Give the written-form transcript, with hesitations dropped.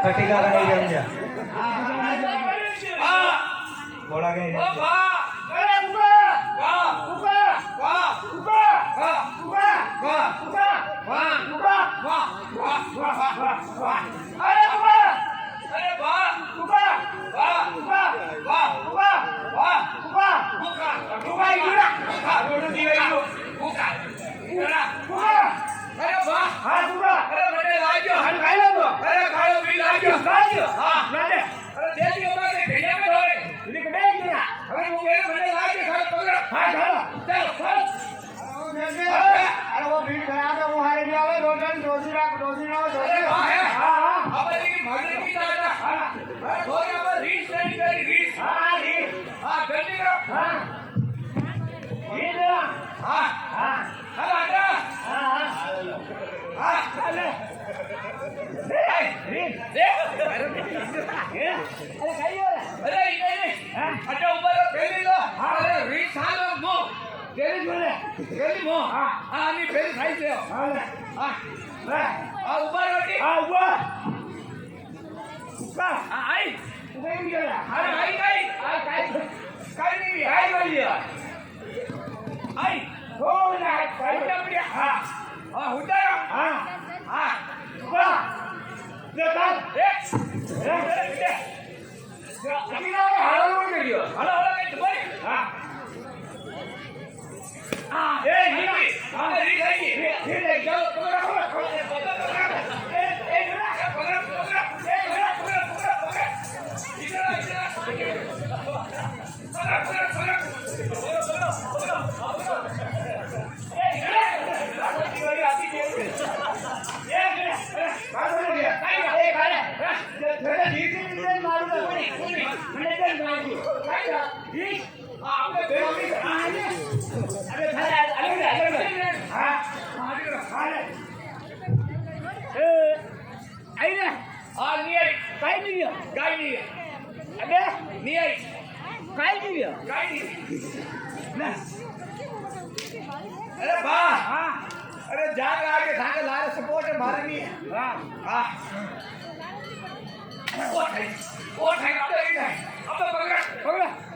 कटिका का नहीं गया बोला गया ओ वाह अरे वाह वाह वाह वाह वाह वाह वाह वाह वाह अरे वाह अरे वाह वाह वाह वाह वाह वाह buka buka gila buka dulu dia itu buka gila buka अरे वाह हां बुका अरे बड़े लाजो हम खाइलो तो अरे खाओ भी लाजो हां लाले अरे देसी के बाद भेजा में होए इने के देख ना अरे वो मेरे बड़े लाजो खा पकड़ हां चलो चल अरे वो भीड़ खराब है वो हारे भी आवे रोजन रोजी ना अरे हां हां अब लेकिन भागने की दादा हां अरे हो गया अब रीच नहीं करी रीच हां रीच हां जल्दी करो हां ये दे हां हां चल आजा हां हां अरे रीच दे अरे खाइयो रे अरे नहीं अच्छा ऊपर पहले लो अरे रीच हालो मो तेरी जोले तेरी मो हां नहीं पहले खाई दे हां हां ऊपर रोटी हां ऊपर आई उधर भी गया अरे आई नहीं नहीं आई वाली है आई हो ना उठा बढ़िया हां उठा हां हां वाह देखा अभी ना हालो कर दियो हालो कहीं तुम्हारी हां ए नहीं अरे री गई फिर ले जाओ पकड़ो अरे वाह हाँ अरे जाग आके खाके ला रहे सपोर्ट है मारे नहीं हाँ हाँ वो ठाई अब तो पकड़ पकड़